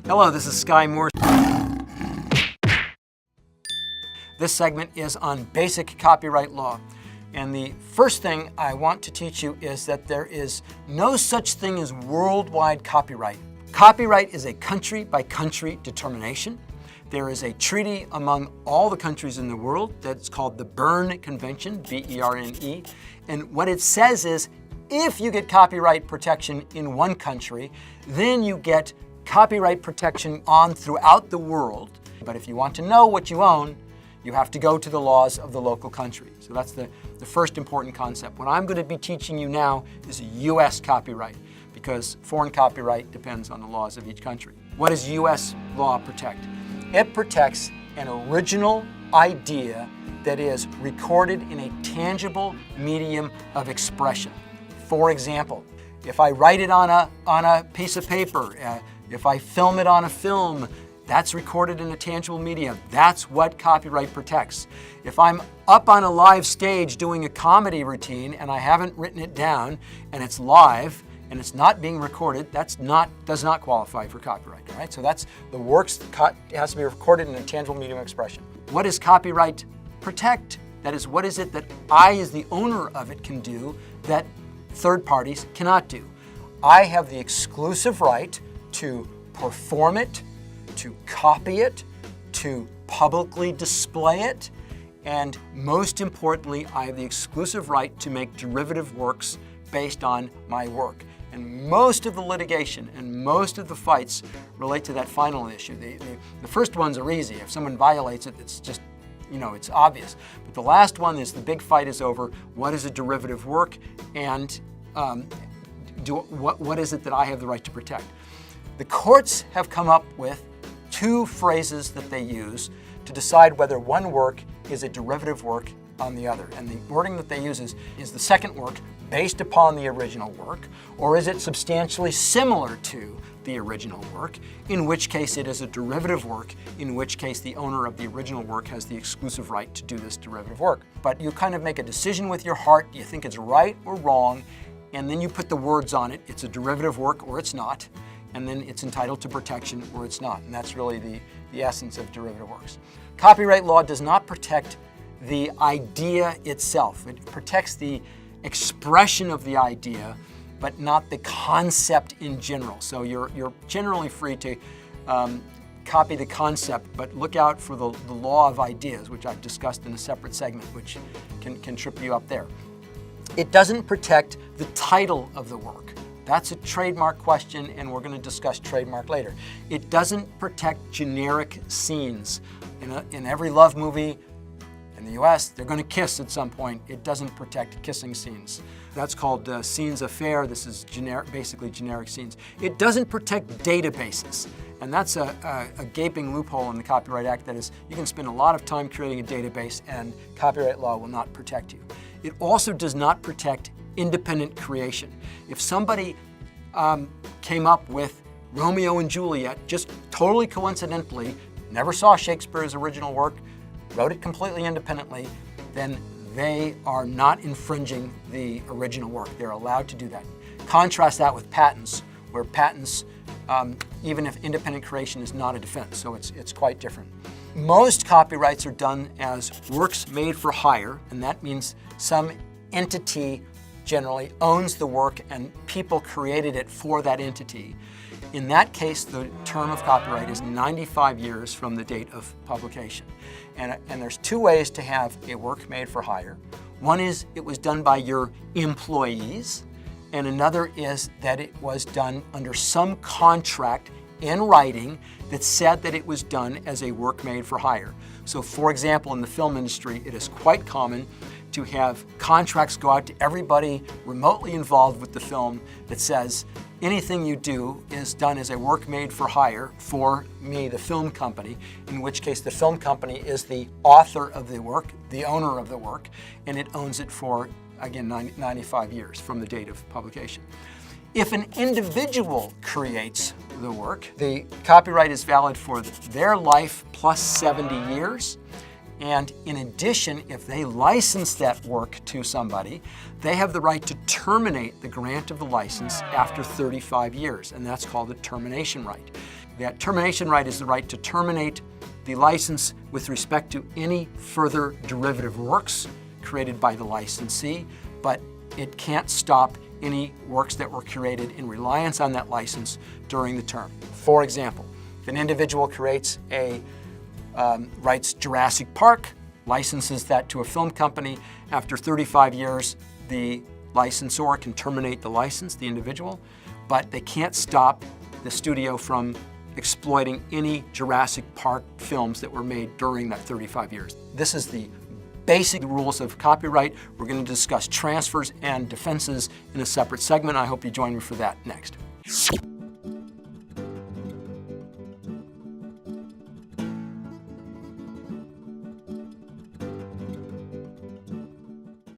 Hello, this is Sky Moore. This segment is on basic copyright law. And the first thing I want to teach you is that there is no such thing as worldwide copyright. Copyright is a country-by-country determination. There is a treaty among all the countries in the world that's called the Berne Convention, B-E-R-N-E. And what it says is, if you get copyright protection in one country, then you get copyright protection on throughout the world. But if you want to know what you own, you have to go to the laws of the local country. So that's the first important concept. What I'm going to be teaching you now is U.S. copyright, because foreign copyright depends on the laws of each country. What does U.S. law protect? It protects an original idea that is recorded in a tangible medium of expression. For example, if I write it on a piece of paper, if I film it on a film, that's recorded in a tangible medium. That's what copyright protects. If I'm up on a live stage doing a comedy routine and I haven't written it down and it's live and it's not being recorded, does not qualify for copyright. All right? So that's the works. It has to be recorded in a tangible medium of expression. What does copyright protect? That is, what is it that I, as the owner of it, can do that third parties cannot do? I have the exclusive right to perform it, to copy it, to publicly display it, and most importantly, I have the exclusive right to make derivative works based on my work. And most of the litigation and most of the fights relate to that final issue. The first ones are easy. If someone violates it, it's just, it's obvious. But the last one is the big fight is over what is a derivative work and what is it that I have the right to protect. The courts have come up with two phrases that they use to decide whether one work is a derivative work on the other. And the wording that they use is the second work based upon the original work, or is it substantially similar to the original work, in which case it is a derivative work, in which case the owner of the original work has the exclusive right to do this derivative work. But you kind of make a decision with your heart. Do you think it's right or wrong? And then you put the words on it. It's a derivative work or it's not. And then it's entitled to protection or it's not. And that's really the essence of derivative works. Copyright law does not protect the idea itself. It protects the expression of the idea, but not the concept in general. So you're generally free to copy the concept, but look out for the law of ideas, which I've discussed in a separate segment, which can trip you up there. It doesn't protect the title of the work. That's a trademark question, and we're going to discuss trademark later. It doesn't protect generic scenes. In every love movie in the US, they're going to kiss at some point. It doesn't protect kissing scenes. That's called scenes affair. This is basically generic scenes. It doesn't protect databases. And that's a gaping loophole in the Copyright Act. That is, you can spend a lot of time creating a database and copyright law will not protect you. It also does not protect independent creation. If somebody came up with Romeo and Juliet just totally coincidentally, never saw Shakespeare's original work, wrote it completely independently, then they are not infringing the original work. They're allowed to do that. Contrast that with patents, where patents, even if independent creation is not a defense, so it's quite different. Most copyrights are done as works made for hire, and that means some entity generally owns the work and people created it for that entity. In that case, the term of copyright is 95 years from the date of publication. And there's two ways to have a work made for hire. One is it was done by your employees, and another is that it was done under some contract in writing that said that it was done as a work made for hire. So for example, in the film industry, it is quite common to have contracts go out to everybody remotely involved with the film that says anything you do is done as a work made for hire for me, the film company, in which case the film company is the author of the work, the owner of the work, and it owns it for, again, 95 years from the date of publication. If an individual creates the work, the copyright is valid for their life plus 70 years. And in addition, if they license that work to somebody, they have the right to terminate the grant of the license after 35 years, and that's called a termination right. That termination right is the right to terminate the license with respect to any further derivative works created by the licensee, but it can't stop any works that were created in reliance on that license during the term. For example, if an individual creates writes Jurassic Park, licenses that to a film company, after 35 years, the licensor can terminate the license, the individual, but they can't stop the studio from exploiting any Jurassic Park films that were made during that 35 years. This is the basic rules of copyright. We're going to discuss transfers and defenses in a separate segment. I hope you join me for that next.